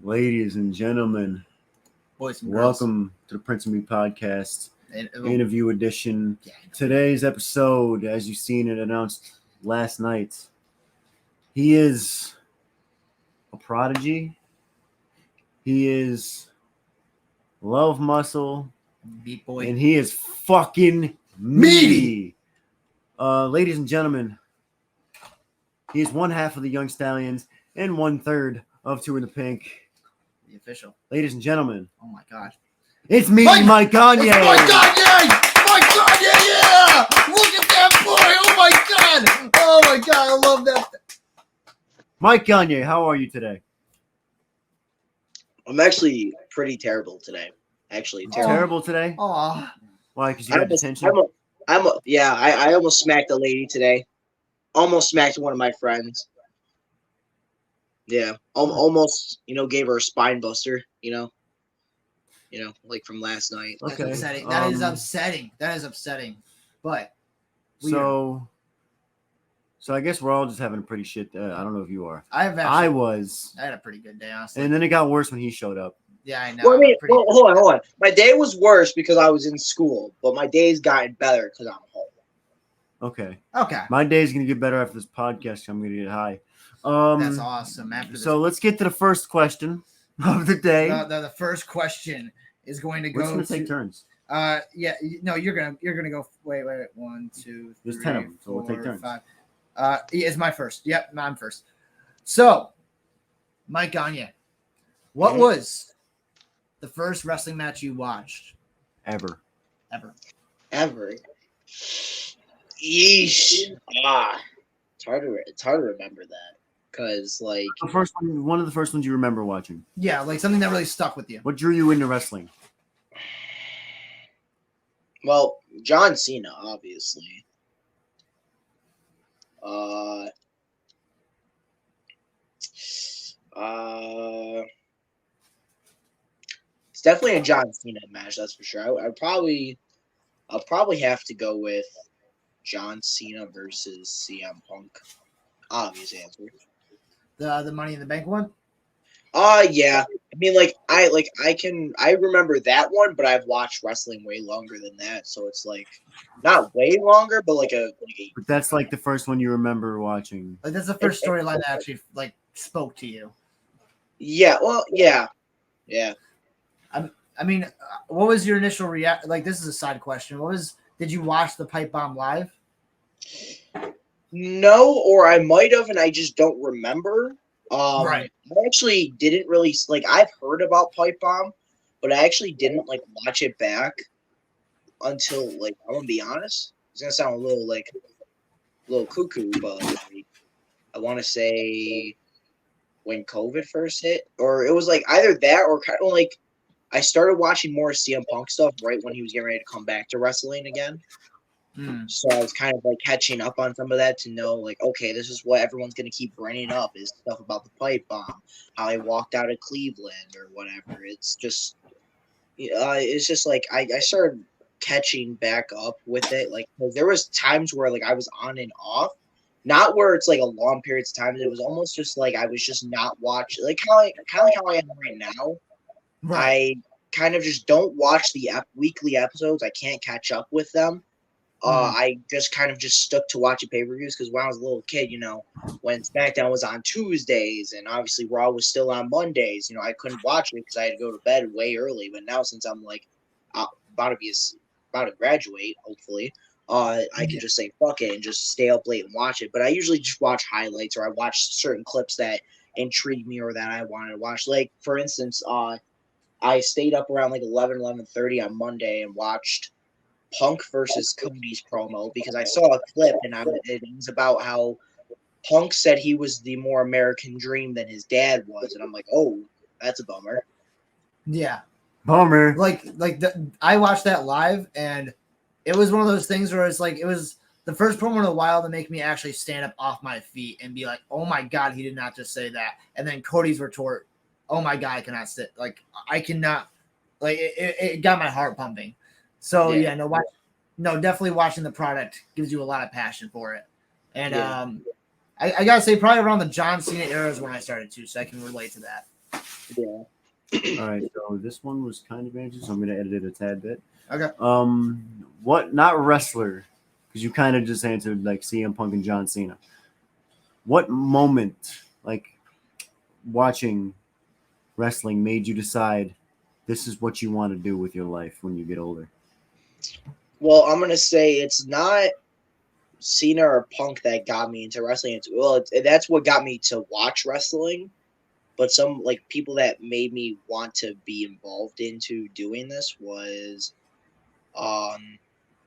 Ladies and gentlemen, boys and girls, welcome to the Prince and Me podcast, and, interview edition. Today's episode, as you've seen it announced last night, he is a prodigy. He is love muscle, beat boy, and he is fucking meaty. Ladies and gentlemen, he is one half of the Young Stallions and 1/3 of Two in the Pink. the official. Ladies and gentlemen, Oh my god, it's me, Mike Gagne. It's Mike Gagne! Mike Gagne, yeah! Look at that boy! Oh my god, I love that. Mike Gagne, how are you today? I'm actually pretty terrible today. Terrible today? Aw. Why? Because you got detention? I almost smacked a lady today. Almost smacked one of my friends. Yeah, almost, gave her a spine buster, like from last night. That's Okay. upsetting. That is upsetting. But So I guess we're all just having a pretty shit. I don't know if you are. I I had a pretty good day, honestly. and then it got worse when he showed up. Yeah, I know. Well, hold on. My day was worse because I was in school, but my day's gotten better because I'm home. Okay. Okay. My day's gonna get better after this podcast. I'm gonna get high. That's awesome. After this, So let's get to the first question of the day. the first question is going to We're go just gonna to take turns. yeah, no, you're gonna go. Wait, 1, 2, 3, There's 10 of them, so we'll take 4, turns. 5. It's my first. Yep, I'm first. So, Mike Gagne, what was the first wrestling match you watched Ever. Ever. Yeesh. It's hard to remember that because The first one of the first ones you remember watching. Yeah, like something that really stuck with you. What drew you into wrestling? well, John Cena, obviously. It's definitely a John Cena match, that's for sure. I'll probably have to go with John Cena versus CM Punk. Obvious answer. The Money in the Bank one. Yeah. I mean, I remember that one, but I've watched wrestling way longer than that, so it's like not way longer, but But that's like the first one you remember watching. Like that's the first storyline that actually like spoke to you. Yeah. Well, yeah. I mean, what was your initial react? Like, this is a side question. Did you watch the Pipe Bomb live? No, or I might have, and I just don't remember. Right. I actually didn't really I've heard about Pipe Bomb, but I actually didn't watch it back until I'm gonna be honest. It's gonna sound a little cuckoo, but I want to say when COVID first hit, or it was either that or kind of I started watching more CM Punk stuff right when he was getting ready to come back to wrestling again. So I was kind of catching up on some of that to know okay, this is what everyone's gonna keep bringing up is stuff about the Pipe Bomb, how I walked out of Cleveland or whatever. It's just I started catching back up with it. Cause there was times where I was on and off, not where it's a long periods of time. It was almost just I was just not watching, kind of like how I am right now. Right. I kind of just don't watch the weekly episodes. I can't catch up with them. I just kind of stuck to watching pay-per-views because when I was a little kid, when SmackDown was on Tuesdays and obviously Raw was still on Mondays, I couldn't watch it because I had to go to bed way early. But now since I'm about to graduate, hopefully, I can just say fuck it and just stay up late and watch it. But I usually just watch highlights or I watch certain clips that intrigue me or that I wanted to watch. For instance, I stayed up around 11:30 on Monday and watched Punk versus Cody's promo because I saw a clip and it was about how Punk said he was the more American dream than his dad was, and I'm like, oh, that's a bummer. Yeah. Bummer. I watched that live and it was one of those things where it was the first promo in a while to make me actually stand up off my feet and be like, oh my God, he did not just say that. And then Cody's retort, oh my God, I cannot sit. I cannot, it got my heart pumping. So definitely watching the product gives you a lot of passion for it. And I gotta say probably around the John Cena era is when I started too, so I can relate to that. Yeah. All right, so this one was kind of interesting, so I'm going to edit it a tad bit. Okay. What, not wrestler, because you kind of just answered like CM Punk and John Cena. What moment, like watching wrestling, made you decide this is what you want to do with your life when you get older? Well, I'm gonna say it's not Cena or Punk that got me into wrestling. That's what got me to watch wrestling. But some like people that made me want to be involved into doing this was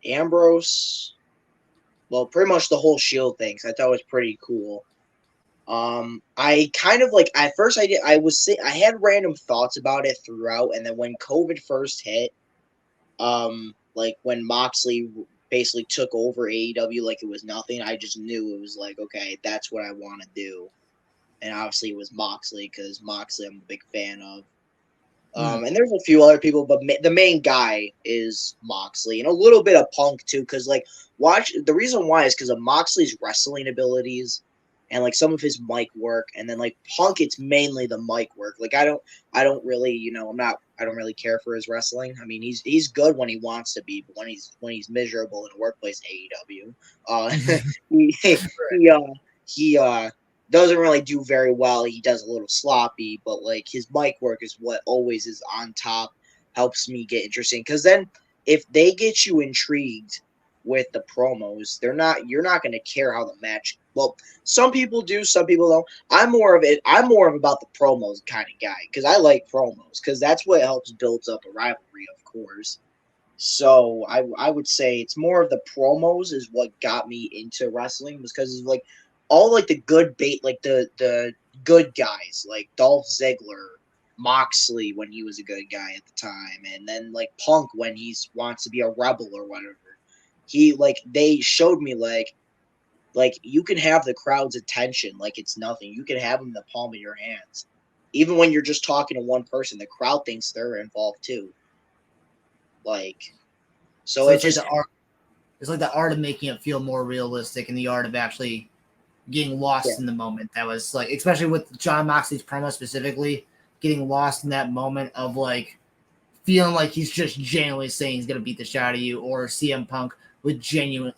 Ambrose. Well, pretty much the whole Shield thing. 'Cause I thought it was pretty cool. I kind of like at first I had random thoughts about it throughout, and then when COVID first hit, like when Moxley basically took over AEW like it was nothing, I just knew it was like, okay, that's what I want to do. And obviously it was Moxley because Moxley I'm a big fan of. And there's a few other people, but the main guy is Moxley, and a little bit of Punk too. Because like, the reason why is because of Moxley's wrestling abilities, and like some of his mic work, and then like Punk, it's mainly the mic work. Like I don't really, I don't really care for his wrestling. I mean, he's good when he wants to be, but when he's miserable in a workplace AEW, he doesn't really do very well. He does a little sloppy, but like his mic work is what always is on top, helps me get interesting. Because then if they get you intrigued with the promos, you're not going to care how the match. Well, some people do, some people don't. I'm more of about the promos kind of guy because I like promos because that's what helps build up a rivalry, of course. So I would say it's more of the promos is what got me into wrestling because like all like the good like the good guys like Dolph Ziggler, Moxley when he was a good guy at the time, and then like Punk when he wants to be a rebel or whatever. They showed me like you can have the crowd's attention like it's nothing. You can have them in the palm of your hands. Even when you're just talking to one person, the crowd thinks they're involved too. Like, so it's just like the art. It's like the art of making it feel more realistic and the art of actually getting lost in the moment. That was like, especially with John Moxley's promo specifically, getting lost in that moment of like feeling like he's just genuinely saying he's gonna beat the shit out of you, or CM Punk with genuine.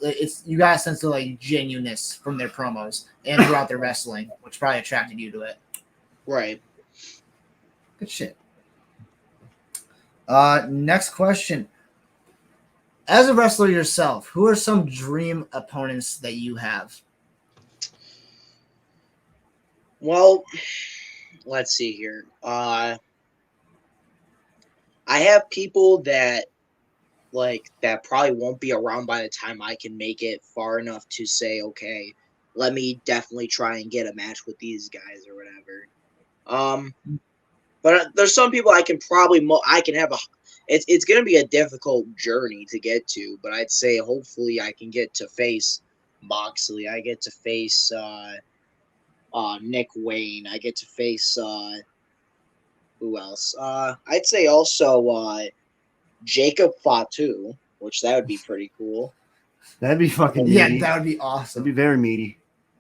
You got a sense of like genuineness from their promos and throughout their wrestling, which probably attracted you to it. Right. Good shit. Next question. As a wrestler yourself, who are some dream opponents that you have? Well, let's see here. I have people that probably won't be around by the time I can make it far enough to say, okay, let me definitely try and get a match with these guys or whatever. But there's some people I can probably I can have it's going to be a difficult journey to get to, but I'd say hopefully I can get to face Moxley. I get to face Nick Wayne. I get to face who else? I'd say also Jacob Fatu, which that would be pretty cool. That'd be fucking meaty. Yeah, that would be awesome. That'd be very meaty.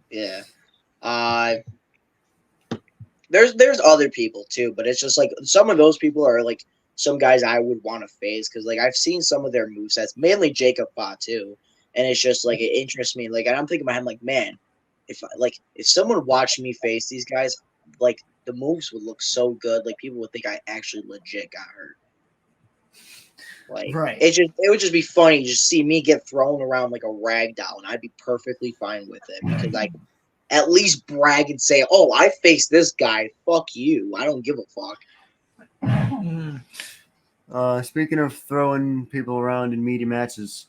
Yeah. There's other people too, but it's just like some of those people are like some guys I would want to face because like I've seen some of their movesets, mainly Jacob Fatu, and it's just like it interests me. Like, and I'm thinking in my head, like, man, if someone watched me face these guys, like the moves would look so good, like people would think I actually legit got hurt. Like, right. It would just be funny to just see me get thrown around like a rag doll, and I'd be perfectly fine with it because I at least brag and say, "Oh, I faced this guy. Fuck you. I don't give a fuck." Speaking of throwing people around in meaty matches,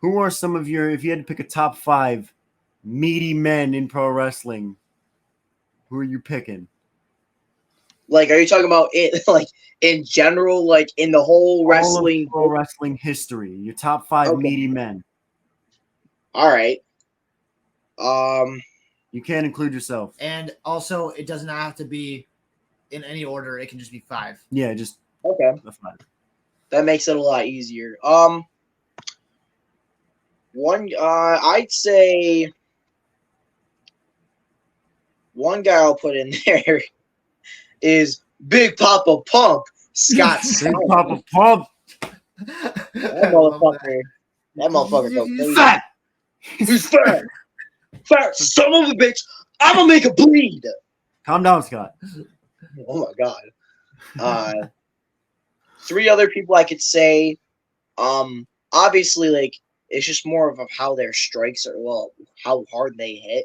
who are some of if you had to pick a top 5 meaty men in pro wrestling, who are you picking? Like, are you talking about it, like in general, like in the whole wrestling pro wrestling history? Your top 5 meaty men. All right. You can't include yourself. And also, it does not have to be in any order. It can just be 5. Yeah, just okay. The 5. That makes it a lot easier. I'd say one guy I'll put in there is Big Papa Pump, Scott Big Steiner. Papa Pump. That motherfucker go crazy. Fat. He's fat. Fat son of a bitch. I'm gonna make a bleed. Calm down, Scott. Oh my god. 3 other people I could say. Obviously, like it's just more of how their strikes are. Well, how hard they hit.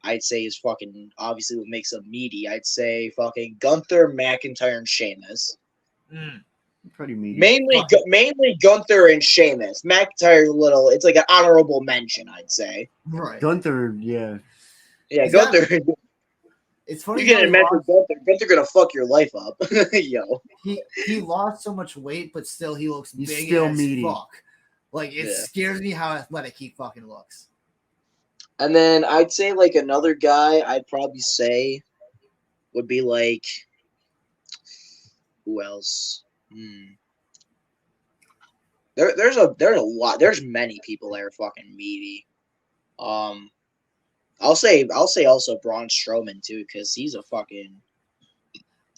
I'd say is fucking obviously what makes them meaty. I'd say fucking Gunther, McIntyre, and Sheamus. Pretty meaty. Mainly Gunther and Sheamus. McIntyre's a little. It's like an honorable mention, I'd say. Right. Gunther, yeah. Yeah, Gunther. It's funny. You can imagine Gunther gonna fuck your life up, yo. He lost so much weight, but still he looks He's big still as meaty. fuck. Like it scares me how athletic he fucking looks. And then I'd say like another guy I'd probably say would be like who else? There's a lot. There's many people that are fucking meaty. I'll say also Braun Strowman too, because he's a fucking,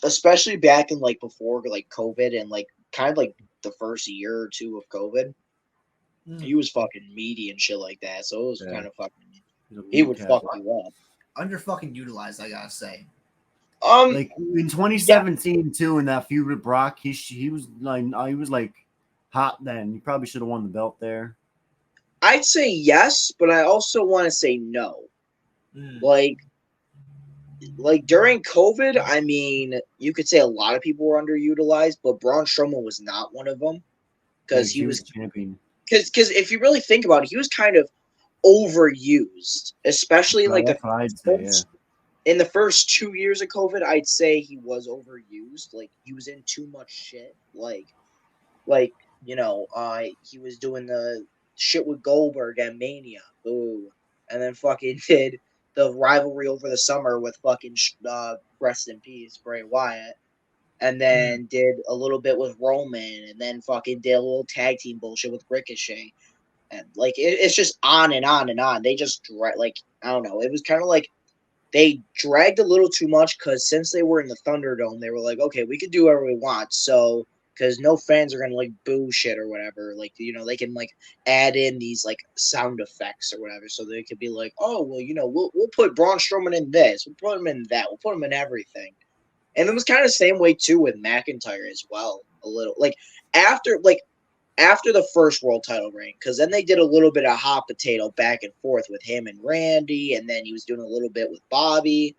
especially back in like before like COVID and like kind of like the first year or two of COVID, he was fucking meaty and shit like that. So it was kind of fucking. He would fuck you up. Under fucking utilized, I gotta say. Like in 2017 too, in that feud with Brock, he was like hot then. He probably should have won the belt there. I'd say yes, but I also want to say no. Like during COVID, I mean, you could say a lot of people were underutilized, but Braun Strowman was not one of them because he was champion. Because if you really think about it, he was kind of overused, especially in like in the first 2 years of COVID. I'd say he was overused. Like he was in too much shit. Like he was doing the shit with Goldberg at Mania, ooh, and then fucking did the rivalry over the summer with fucking rest in peace Bray Wyatt, and then did a little bit with Roman, and then fucking did a little tag team bullshit with Ricochet, and like it's just on and on and on. They just like I don't know. It was kind of like they dragged a little too much because since they were in the Thunderdome, they were like, okay, we could do whatever we want, so. Because no fans are gonna like boo shit or whatever. Like they can like add in these like sound effects or whatever, so they could be like, oh well, we'll put Braun Strowman in this, we'll put him in that, we'll put him in everything. And it was kind of the same way too with McIntyre as well. A little like after the first world title reign, because then they did a little bit of hot potato back and forth with him and Randy, and then he was doing a little bit with Bobby.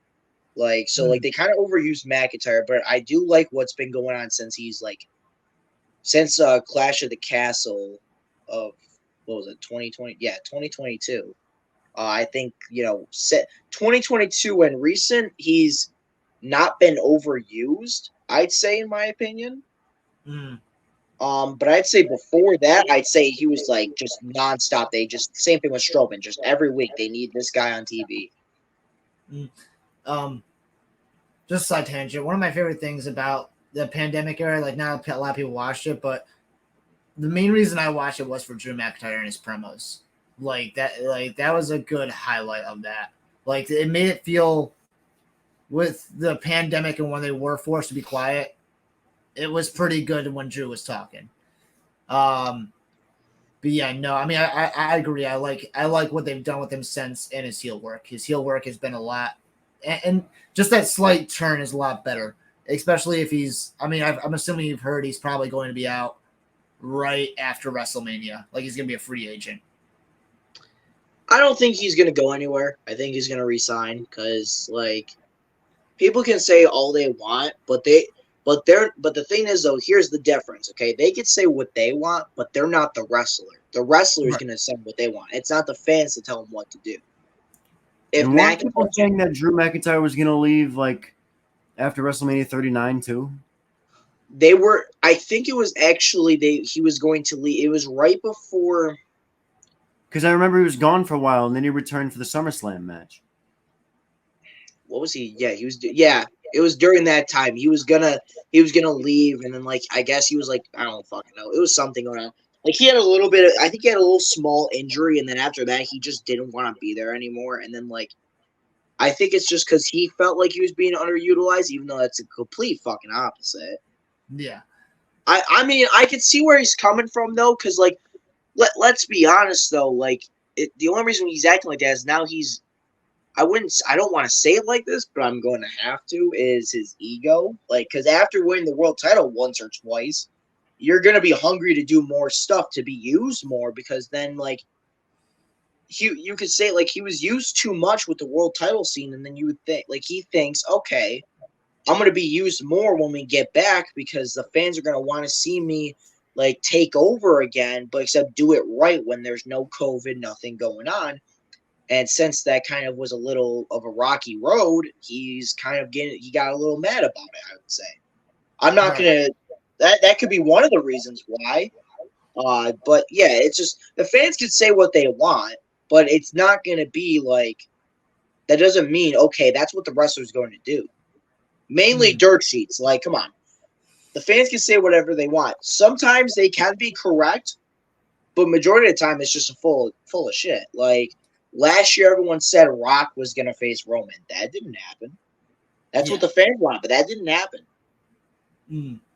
Like so, like they kind of overused McIntyre, but I do like what's been going on since he's like. Since Clash of the Castle of, what was it, 2020? Yeah, 2022. I think, 2022 and recent, he's not been overused, I'd say, in my opinion. But I'd say before that, I'd say he was like just nonstop. Same thing with Strowman. Just every week they need this guy on TV. Just a side tangent. One of my favorite things about the pandemic era, like not a lot of people watched it, but the main reason I watched it was for Drew McIntyre and his promos. Like that was a good highlight of that. Like it made it feel with the pandemic and when they were forced to be quiet, it was pretty good when Drew was talking. But yeah, no, I mean I agree. I like what they've done with him since and his heel work. His heel work has been a lot, and just that slight turn is a lot better. Especially if he's, I mean, I'm assuming you've heard he's probably going to be out right after WrestleMania. Like he's going to be a free agent. I don't think he's going to go anywhere. I think he's going to resign because, like, people can say all they want, but the thing is though, here's the difference. Okay, they can say what they want, but they're not the wrestler. The wrestler is going to say what they want. It's not the fans to tell them what to do. If weren't people saying that Drew McIntyre was going to leave, like, after WrestleMania 39 too? They were. I think it was actually he was going to leave. It was right before. Because I remember he was gone for a while, and then he returned for the SummerSlam match. What was he? Yeah, he was. Yeah, it was during that time. He was gonna leave, and then like I guess he was like I don't fucking know. It was something going on. Like he had a little bit. I think he had a little small injury, and then after that, he just didn't want to be there anymore. And then like I think it's just because he felt like he was being underutilized, even though that's a complete fucking opposite. Yeah. I mean, I can see where he's coming from though, because like, let's be honest though, like the only reason he's acting like that is now he's. I don't want to say it like this, but I'm going to have to. Is his ego like? Because after winning the world title once or twice, you're gonna be hungry to do more stuff, to be used more, because then like you could say like he was used too much with the world title scene, and then you would think like he thinks, okay, I'm going to be used more when we get back because the fans are going to want to see me like take over again, but except do it right when there's no COVID, nothing going on. And since that kind of was a little of a rocky road, he got a little mad about it, I would say. I'm not Right. going to, that could be one of the reasons why. But yeah, it's just, the fans can say what they want, but it's not going to be like, that doesn't mean, okay, that's what the wrestler's going to do. Mainly dirt sheets. Like, come on. The fans can say whatever they want. Sometimes they can be correct, but majority of the time it's just full of shit. Like, last year everyone said Rock was going to face Roman. That didn't happen. That's what the fans want, but that didn't happen.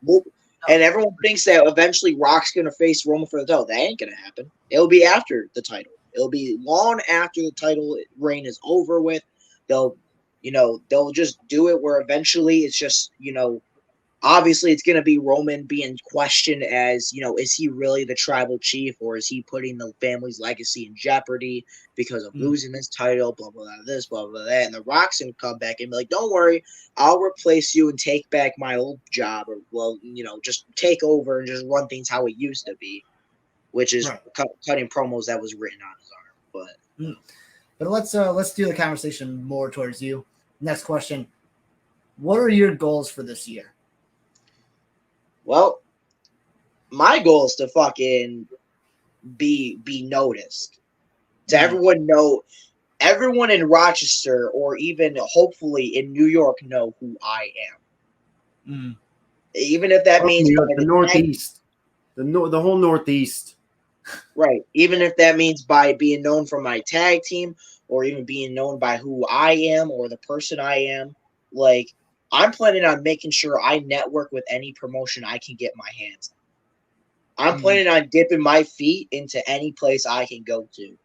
Well, and everyone thinks that eventually Rock's going to face Roman for the title. That ain't going to happen. It'll be after the title. It'll be long after the title reign is over with. They'll just do it where eventually it's just, obviously it's going to be Roman being questioned as, is he really the tribal chief, or is he putting the family's legacy in jeopardy because of losing this title, blah, blah, blah, this, blah, blah, that. And the Rock's going to come back and be like, don't worry, I'll replace you and take back my old job, or, well, just take over and just run things how it used to be, which is cutting promos that was written on his arm. But let's do the conversation more towards you. Next question. What are your goals for this year? Well, my goal is to fucking be noticed. To everyone know, everyone in Rochester, or even hopefully in New York, know who I am. Even if that means the Northeast, the whole Northeast. Right. Even if that means by being known for my tag team, or even being known by who I am or the person I am. Like, I'm planning on making sure I network with any promotion I can get my hands on. I'm planning on dipping my feet into any place I can go to.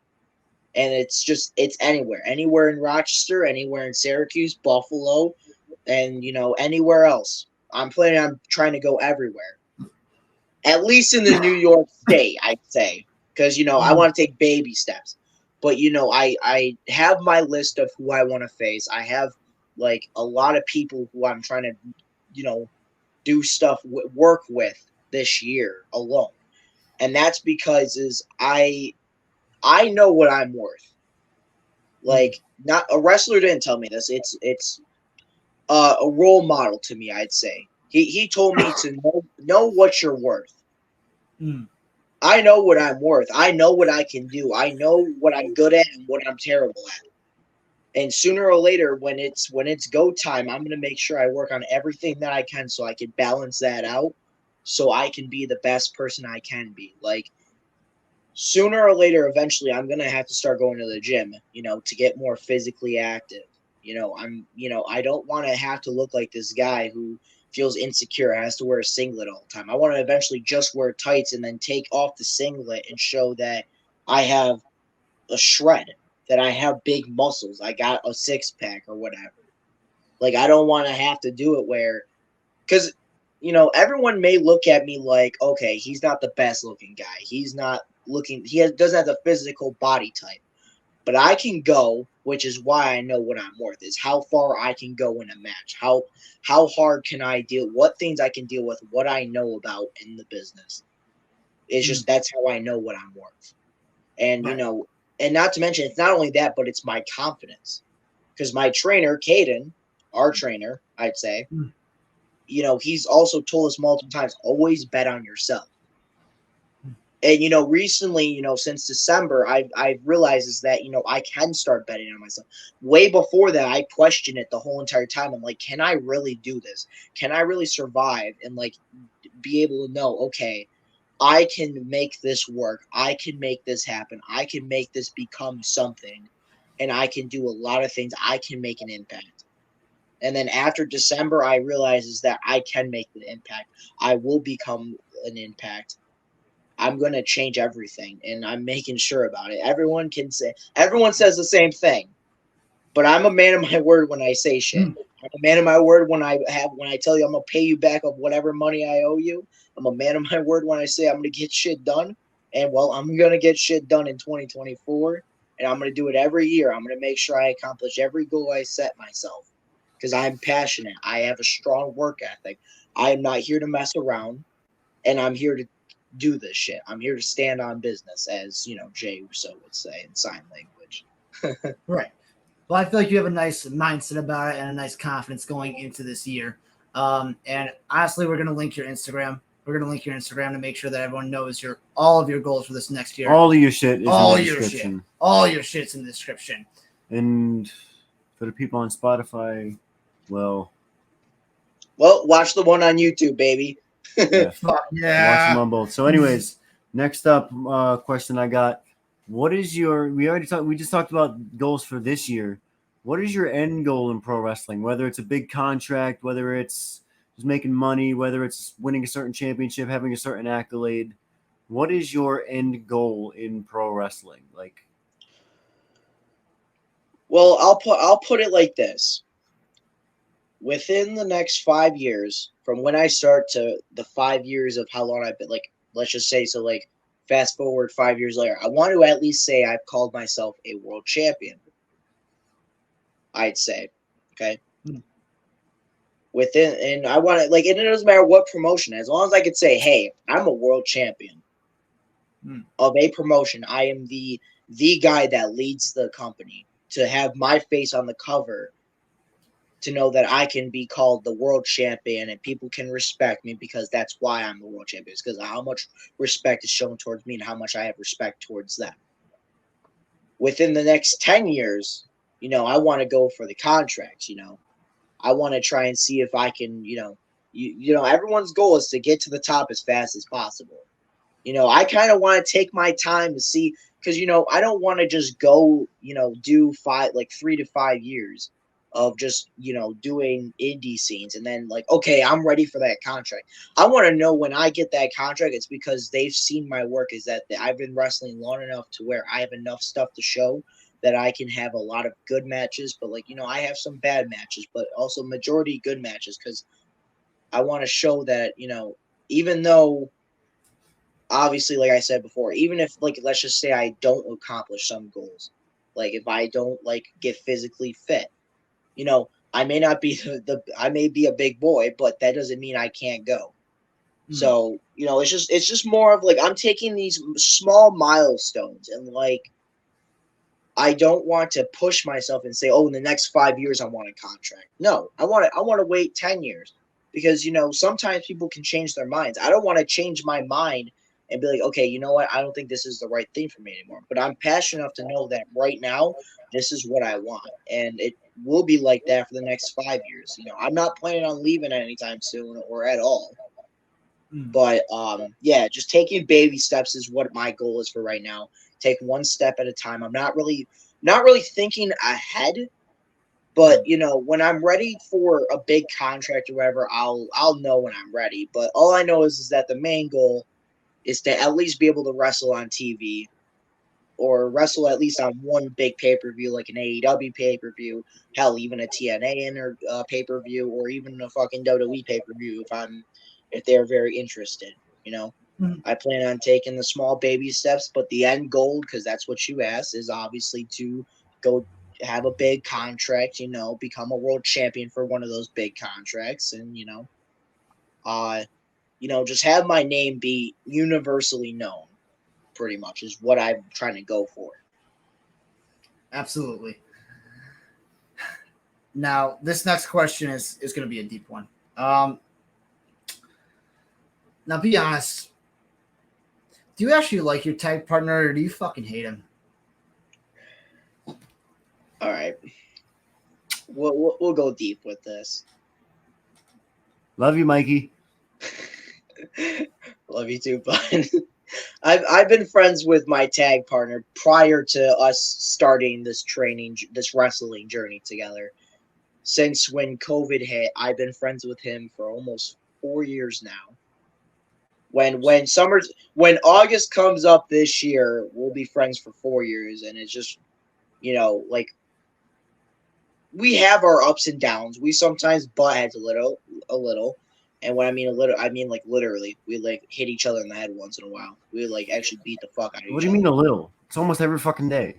And it's anywhere in Rochester, anywhere in Syracuse, Buffalo, and, anywhere else. I'm planning on trying to go everywhere. At least in the New York State, I'd say. Because, I want to take baby steps. But, I have my list of who I want to face. I have, like, a lot of people who I'm trying to, do stuff, work with this year alone. And that's because I know what I'm worth. Like, not a wrestler didn't tell me this. It's a role model to me, I'd say. He told me to know what you're worth. I know what I'm worth. I know what I can do. I know what I'm good at and what I'm terrible at. And sooner or later, when it's go time, I'm gonna make sure I work on everything that I can so I can balance that out, so I can be the best person I can be. Like, sooner or later, eventually, I'm gonna have to start going to the gym, to get more physically active. I don't want to have to look like this guy who feels insecure, has to wear a singlet all the time. I want to eventually just wear tights and then take off the singlet and show that I have a shred, that I have big muscles. I got a 6-pack or whatever. Like, I don't want to have to do it where, because, everyone may look at me like, okay, he's not the best looking guy. He's not looking, doesn't have the physical body type. But I can go, which is why I know what I'm worth, is how far I can go in a match. How hard can I deal, what things I can deal with, what I know about in the business. It's just, that's how I know what I'm worth. And, and not to mention, it's not only that, but it's my confidence. Because my trainer, Caden, our trainer, I'd say, he's also told us multiple times, always bet on yourself. And, recently, since December, I've realized is that, I can start betting on myself. Way before that, I questioned it the whole entire time. I'm like, can I really do this? Can I really survive and, like, be able to know, okay, I can make this work. I can make this happen. I can make this become something. and I can do a lot of things. I can make an impact. And then after December, I realize is that I can make an impact. I will become an impact. I'm going to change everything, and I'm making sure about it. Everyone says the same thing, but I'm a man of my word when I say shit. I'm a man of my word when I tell you I'm gonna pay you back of whatever money I owe you. I'm a man of my word when I say I'm gonna get shit done, and well, I'm gonna get shit done in 2024, and I'm gonna do it every year. I'm gonna make sure I accomplish every goal I set myself because I'm passionate. I have a strong work ethic. I am not here to mess around, and I'm here to do this shit. I'm here to stand on business, as Jay Russo would say in sign language. Right. Well, I feel like you have a nice mindset about it and a nice confidence going into this year. And honestly, we're going to link your Instagram. We're going to link your Instagram to make sure that everyone knows all of your goals for this next year. All of your shit is in the description. All your shit's in the description. And for the people on Spotify, well, watch the one on YouTube, baby. Yeah. Fuck yeah. Watch them on both. So, anyways, next up question I got. What is we just talked about goals for this year. What is your end goal in pro wrestling? Whether it's a big contract, whether it's just making money, whether it's winning a certain championship, having a certain accolade. What is your end goal in pro wrestling? Well, I'll put it like this. Within the next 5 years, from when I start to the 5 years of how long I've been, let's just say, so fast forward 5 years later, I want to at least say I've called myself a world champion. I'd say, okay. And I want to and it doesn't matter what promotion, as long as I could say, hey, I'm a world champion of a promotion. I am the guy that leads the company. To have my face on the cover, to know that I can be called the world champion and people can respect me because that's why I'm the world champion. It's because of how much respect is shown towards me and how much I have respect towards them. Within the next 10 years, I want to go for the contracts. I want to try and see if I can, everyone's goal is to get to the top as fast as possible. I kind of want to take my time to see, because, I don't want to just go, do 3 to 5 years of just, doing indie scenes and then okay, I'm ready for that contract. I want to know when I get that contract, it's because they've seen my work, is that I've been wrestling long enough to where I have enough stuff to show that I can have a lot of good matches, but I have some bad matches, but also majority good matches, because I want to show that, even though obviously, like I said before, even if let's just say I don't accomplish some goals, if I don't get physically fit, I may not be I may be a big boy, but that doesn't mean I can't go. So, it's just more of I'm taking these small milestones, and I don't want to push myself and say, oh, in the next 5 years I want a contract. No, I want to wait 10 years, because sometimes people can change their minds. I don't want to change my mind and be like, okay, you know what? I don't think this is the right thing for me anymore. But I'm passionate enough to know that right now, this is what I want. And it will be like that for the next 5 years. I'm not planning on leaving anytime soon or at all. But yeah, just taking baby steps is what my goal is for right now. Take one step at a time. I'm not really thinking ahead, but when I'm ready for a big contract or whatever, I'll know when I'm ready. But all I know is that the main goal is to at least be able to wrestle on TV, or wrestle at least on one big pay-per-view, like an AEW pay-per-view, hell, even a TNA pay-per-view, or even a fucking WWE pay-per-view if they're very interested. I plan on taking the small baby steps, but the end goal, because that's what you asked, is obviously to go have a big contract, become a world champion for one of those big contracts, and just have my name be universally known, pretty much, is what I'm trying to go for. Absolutely. Now, this next question is going to be a deep one. Now, be honest. Do you actually like your tag partner, or do you fucking hate him? All right. We'll go deep with this. Love you, Mikey. Love you too, bud. I've been friends with my tag partner prior to us starting this wrestling journey together. Since when COVID hit, I've been friends with him for almost 4 years now. When August comes up this year, we'll be friends for 4 years, and it's just like we have our ups and downs. We sometimes butt heads a little. And when I mean a little, I mean like literally. We like hit each other in the head once in a while. We like actually beat the fuck out of What each do you other. mean a little? It's almost every fucking day.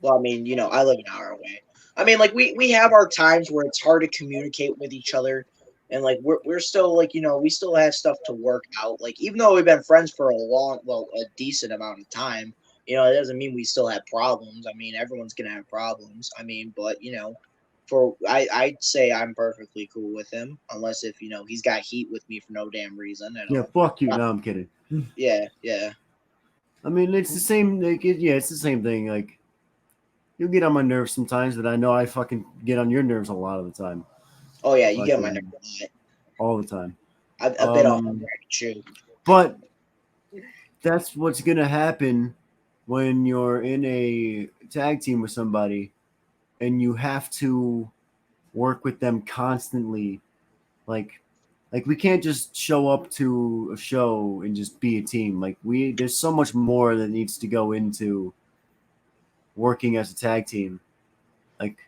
Well, I mean, I live an hour away. I mean, like we have our times where it's hard to communicate with each other, and like we're still like we still have stuff to work out. Like even though we've been friends for a decent amount of time, it doesn't mean we still have problems. I mean, everyone's gonna have problems. I mean, but I'd say I'm perfectly cool with him, unless if he's got heat with me for no damn reason at Yeah, all. fuck you. No, I'm kidding. Yeah, yeah. I mean, it's the same. Like, it's the same thing. Like, you'll get on my nerves sometimes, but I know I fucking get on your nerves a lot of the time. Oh yeah, you get on my Fucking nerves a lot. all the time. A bit off on true. But that's what's gonna happen when you're in a tag team with somebody and you have to work with them constantly. Like we can't just show up to a show and just be a team. Like there's so much more that needs to go into working as a tag team. Like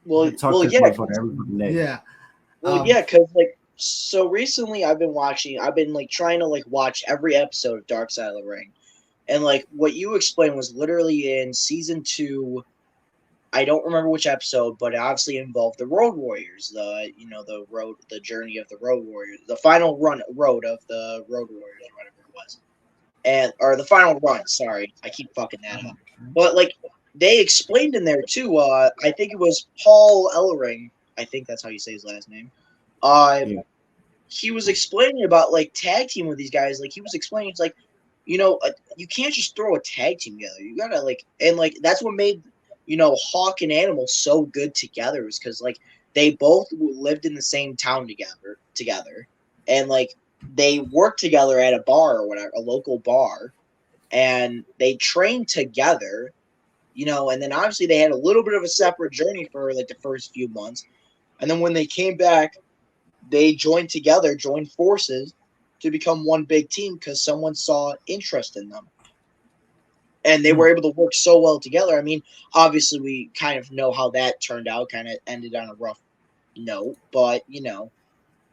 Well, talk to this yeah, motherfucker every fucking day. Yeah. yeah, because like so recently I've been like trying to like watch every episode of Dark Side of the Ring, and like what you explained was literally in season 2. I don't remember which episode, but it obviously involved the Road Warriors, the journey of the Road Warriors, the final road of the Road Warriors, or whatever it was, or the final run. Sorry, I keep fucking that up. But like they explained in there too. I think it was Paul Ellering. I think that's how you say his last name. Yeah. He was explaining about like tag team with these guys. Like he was explaining, it's like, you can't just throw a tag team together. You gotta and that's what made Hawk and Animal so good together, is because like they both lived in the same town together, and like they worked together at a bar or whatever, a local bar, and they trained together. And then obviously they had a little bit of a separate journey for like the first few months, and then when they came back, they joined forces to become one big team because someone saw interest in them. And they were able to work so well together. I mean, obviously, we kind of know how that turned out, kind of ended on a rough note. But,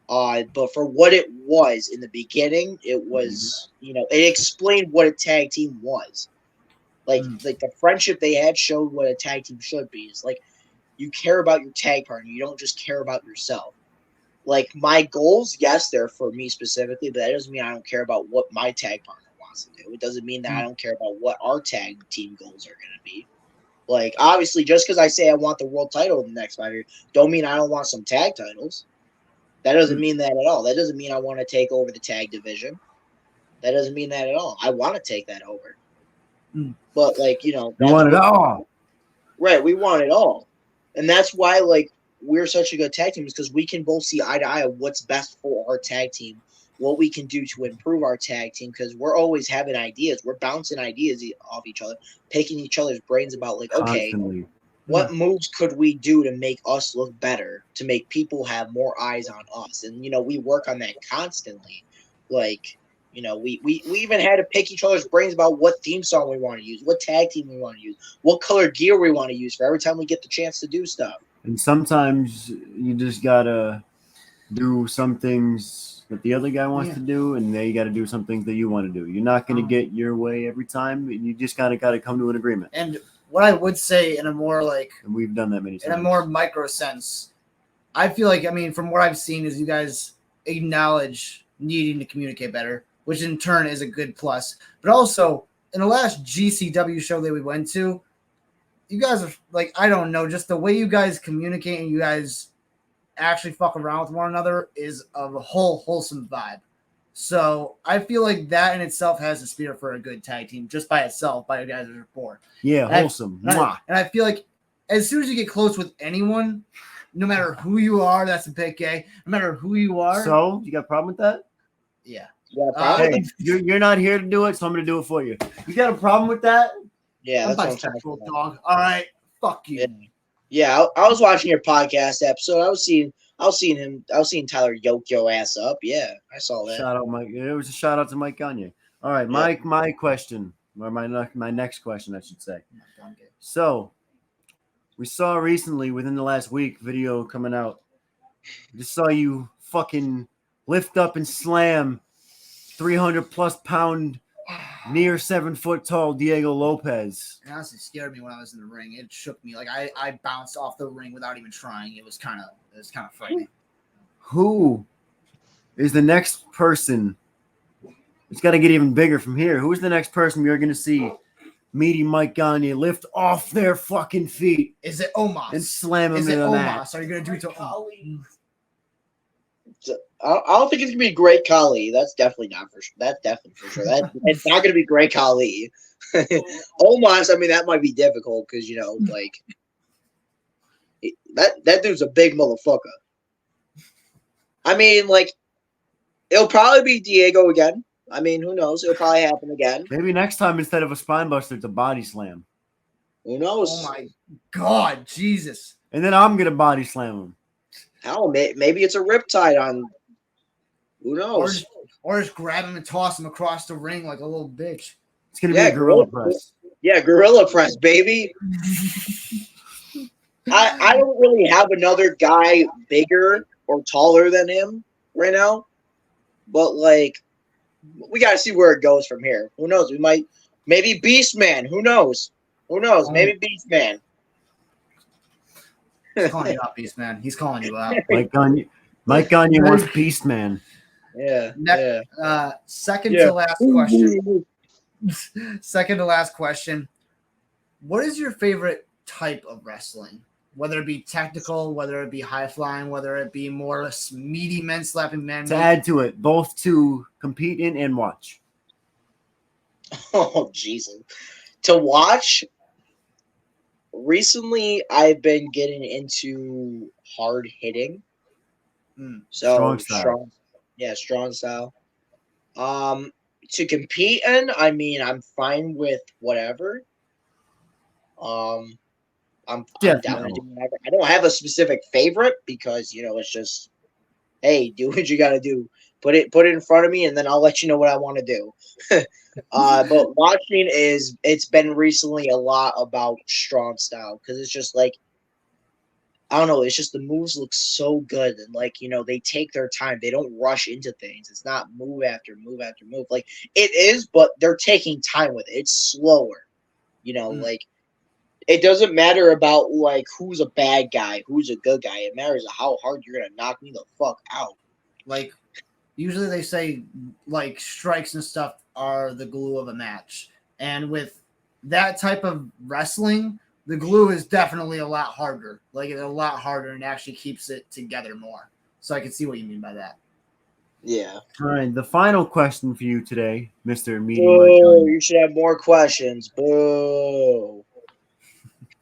but for what it was in the beginning, it was, it explained what a tag team was. Like the friendship they had showed what a tag team should be. It's like you care about your tag partner. You don't just care about yourself. Like my goals, yes, they're for me specifically, but that doesn't mean I don't care about what my tag partner wants to do. It doesn't mean that I don't care about what our tag team goals are going to be. Like obviously, just because I say I want the world title in the next 5 years, don't mean I don't want some tag titles. That doesn't mean that at all. That doesn't mean I want to take over the tag division. That doesn't mean that at all. I want to take that over. But like you want it all, right? We want it all, and that's why like we're such a good tag team, is because we can both see eye to eye of what's best for our tag team, what we can do to improve our tag team, because we're always having ideas. We're bouncing ideas off each other, picking each other's brains about like, okay, what moves could we do to make us look better, to make people have more eyes on us? And, we work on that constantly. Like, we even had to pick each other's brains about what theme song we want to use, what tag team we want to use, what color gear we want to use for every time we get the chance to do stuff. And sometimes you just gotta do some things that the other guy wants to do, and they got to do some things that you want to do. You're not going to get your way every time. You just got to come to an agreement. And what I would say in a more and we've done that many times. In a more micro sense, I feel like, from what I've seen is you guys acknowledge needing to communicate better, which in turn is a good plus. But also, in the last GCW show that we went to, you guys are like, I don't know, just the way you guys communicate and you guys actually fuck around with one another is a whole wholesome vibe. So I feel like that in itself has a spirit for a good tag team just by itself, by your guys' rapport. Yeah, and wholesome. And I feel like as soon as you get close with anyone, no matter who you are, that's a big gay, no matter who you are. So, you got a problem with that? Yeah. Yeah, Hey, you're not here to do it, so I'm gonna do it for you. You got a problem with that? Yeah, I'm that's what I'm talking bisexual, about. dog. All right. Fuck you. Yeah, I was watching your podcast episode. I was seeing Tyler yoke your ass up. Yeah, I saw that. Shout out, Mike. It was a shout out to Mike Gagne. All right, Yeah. Mike. My question, or my next question, I should say. So, we saw recently, within the last week, video coming out. Just saw you fucking lift up and slam 300+ pound, near 7 foot tall Diego Lopez. It honestly scared me when I was in the ring. It shook me. Like I bounced off the ring without even trying. It was kind of frightening. Who is the next person? It's got to get even bigger from here. Who's the next person we're going to see Meaty Mike Gagne lift off their fucking feet Is it Omos? and slam him Is in it the Omos? mat? Are you gonna do it to Omos? I don't think it's gonna be Great Khali. That's definitely not for sure. That's definitely for sure. It's not gonna be Great Khali. Omos, I mean, that might be difficult because like that dude's a big motherfucker. I mean, like it'll probably be Diego again. I mean, who knows? It'll probably happen again. Maybe next time instead of a spine buster, it's a body slam. Who knows? Oh my God, Jesus! And then I'm going to body slam him. Hell, maybe it's a riptide on. Who knows? Or just grab him and toss him across the ring like a little bitch. It's going to be a gorilla press. Yeah, gorilla press, baby. I don't really have another guy bigger or taller than him right now, but like we got to see where it goes from here. Who knows? Maybe Beast Man. Who knows? Maybe Beast Man. He's calling you out, Beast Man. He's calling you out. Mike Gagne wants Beast Man. Yeah. Second to last question. Second to last question. What is your favorite type of wrestling? Whether it be technical, whether it be high flying, whether it be more meaty men slapping men. To add to it, both to compete in and watch. Oh, Jesus. To watch, recently I've been getting into hard hitting. So Strong style. Strong style. To compete in, I mean, I'm fine with whatever. I'm down to do whatever. I don't have a specific favorite because it's just, hey, do what you got to do. Put it in front of me, and then I'll let you know what I want to do. But watching it's been recently a lot about strong style because it's just like, I don't know. It's just the moves look so good, and they take their time. They don't rush into things. It's not move after move after move. Like it is, but they're taking time with it. It's slower. Like it doesn't matter about like who's a bad guy, who's a good guy. It matters how hard you're gonna knock me the fuck out. Like usually they say like strikes and stuff are the glue of a match, and with that type of wrestling, the glue is definitely a lot harder. Like it's a lot harder and actually keeps it together more. So I can see what you mean by that. Yeah. All right, the final question for you today, Mr. Meaty Boo, Mike Gagne. you should have more questions. Boo.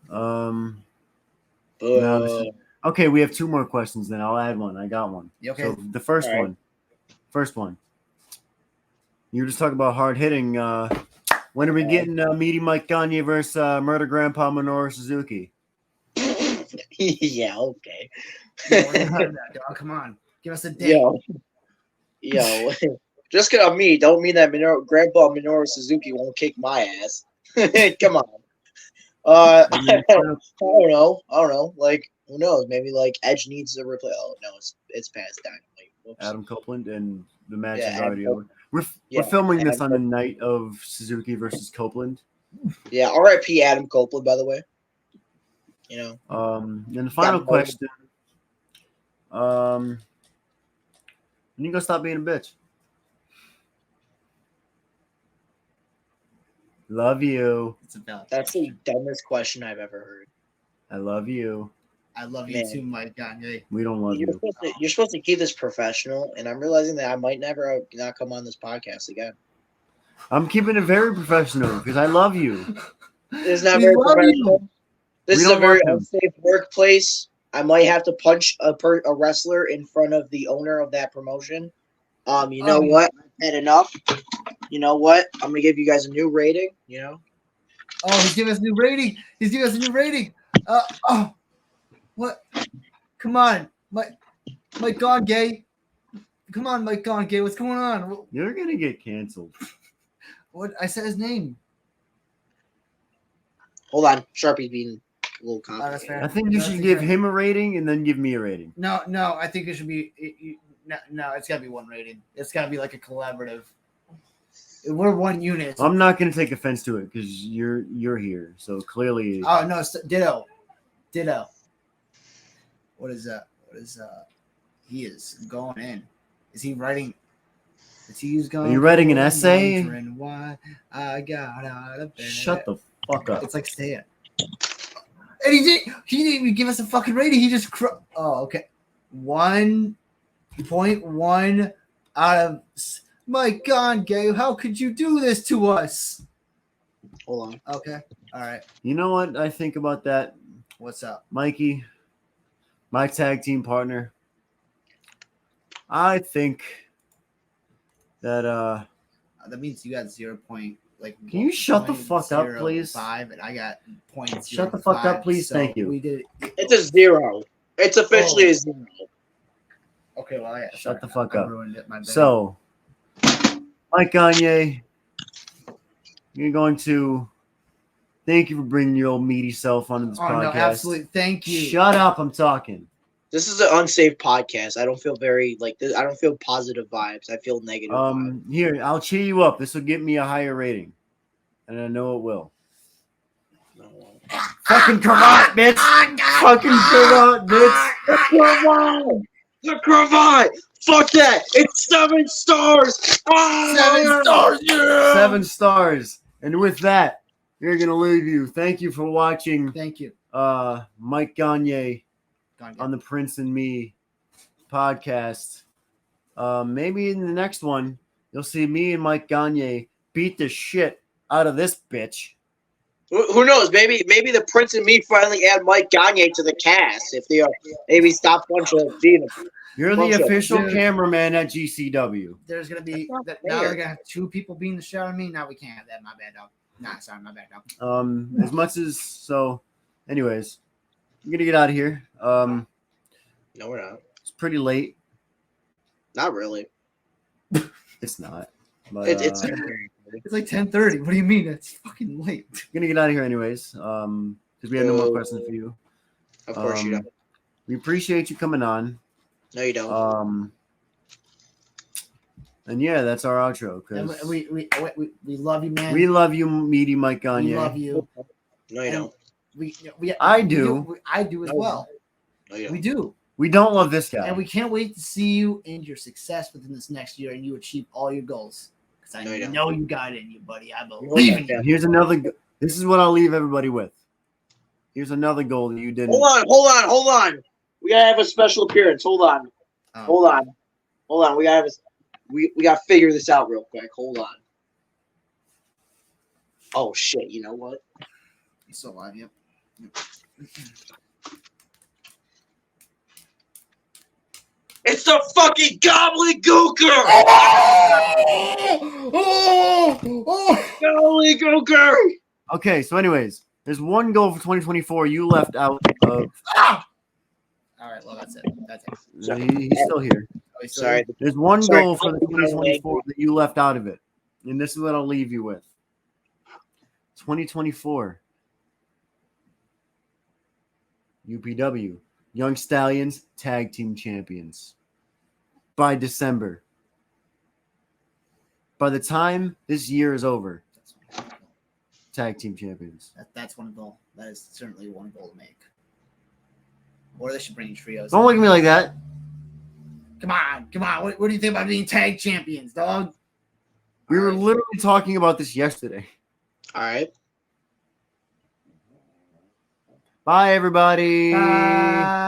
No, Boo. okay, we have 2 more questions. Then I'll add one. I got one. Okay. So the first All right. one. You were just talking about hard hitting. When are we getting Meaty Mike Gagne versus Murder Grandpa Minoru Suzuki? Yeah, okay. Come on, give us a date. Yo. Just because I'm me, don't mean that Grandpa Minoru Suzuki won't kick my ass. Come on. I don't know. Like, who knows? Maybe like Edge needs to replay. Oh no, it's past Dynamite. Whoops. Adam Copeland, and the match Yeah, is Adam already over. We're filming this on the night of Suzuki versus Copeland. Yeah, R.I.P. Adam Copeland, by the way. And the final question. You can go stop being a bitch. Love you. It's a valid That's question. the dumbest question I've ever heard. I love you. I love you too, Mike Gagne. We don't love you. You're supposed to keep this professional, and I'm realizing that I might never not come on this podcast again. I'm keeping it very professional because I love you. It's not very professional. This is a very unsafe workplace. I might have to punch a wrestler in front of the owner of that promotion. You know what? Had enough. You know what? I'm gonna give you guys a new rating. You know. Oh, he's giving us a new rating. He's giving us a new rating. What? Come on, Mike GAGNE. Come on, Mike GAGNE. What's going on? You're gonna get canceled. What? I said his name. Hold on, Sharpie's being a little that's complicated. fair. I think you should give him a rating and then give me a rating. No. I think it should be. No, it's gotta be one rating. It's gotta be like a collaborative. We're one unit. I'm not gonna take offense to it because you're here, so clearly. Oh no, ditto. What is that? He is going in. Is he writing? Are you writing an essay? Why I got out of bed. Shut the fuck up. It's like Stan. And he didn't even give us a fucking rating. He just oh, okay. 1.1 out of Mike GAGNE. How could you do this to us? Hold on. Okay. All right. You know what I think about that? What's up? Mikey, my tag team partner. I think that that means you got 0. Can you shut the fuck up, please? 5, and I got 0.05. Shut the fuck up, please. So thank you. We did. It's a 0. It's officially a 0. Okay, well, Shut the fuck up. Ruined it, my bad. So, Mike GAGNE, you're going to thank you for bringing your old meaty self onto this podcast. No, absolutely. Thank you. Shut up. I'm talking. This is an unsafe podcast. I don't feel very I don't feel positive vibes. I feel negative vibes. Here, I'll cheer you up. This will get me a higher rating, and I know it will. Fucking cravat, bitch! Fucking cravat, bitch! The cravat! The cravat! Fuck that! It's 7 stars! 7 stars, yeah! 7 stars. And with that, we're gonna leave you. Thank you for watching. Thank you. Mike GAGNE on the Prince and Me podcast. Maybe in the next one, you'll see me and Mike GAGNE beat the shit out of this bitch. Who knows? Maybe the Prince and Me finally add Mike GAGNE to the cast if they maybe stop bunch of being. You're the official cameraman at GCW. There's gonna be now they're gonna have 2 people beating the shit out of me. Now we can't have that. My bad, dog. Nah, sorry, my bad, dog. As much as so, anyways, I'm gonna get out of here. No, we're not. It's pretty late. Not really. It's not. But, It's like 10:30. What do you mean? It's fucking late. I'm gonna get out of here anyways. Because we have no more questions for you. Of course you don't. We appreciate you coming on. No, you don't. And yeah, that's our outro. And we love you, man. We love you, meaty Mike GAGNE. We love you. No, you don't. I do. I do as well. No, you don't. We do. We don't love this guy. And we can't wait to see you and your success within this next year and you achieve all your goals. Because I know you got it in you, buddy. I believe in you. Here's another. This is what I'll leave everybody with. Here's another goal that you didn't. Hold on. We gotta have a special appearance. Hold on. We gotta we gotta figure this out real quick. Hold on. Oh shit! You know what? He's still alive. Yep. It's the fucking gobbledygooker! Gobbledygooker! Okay, so anyways, there's one goal for 2024 you left out of. All right, well that's it. He's still here. Oh, Sorry. There's one goal for the 2024 that you left out of it, and this is what I'll leave you with. 2024. UPW Young Stallions Tag Team Champions. By December. By the time this year is over, Tag Team Champions. That's one goal. That is certainly one goal to make. Or they should bring trios. Don't look at me like that. Come on. What do you think about being tag champions, dog? We were literally talking about this yesterday. All right. Bye, everybody. Bye.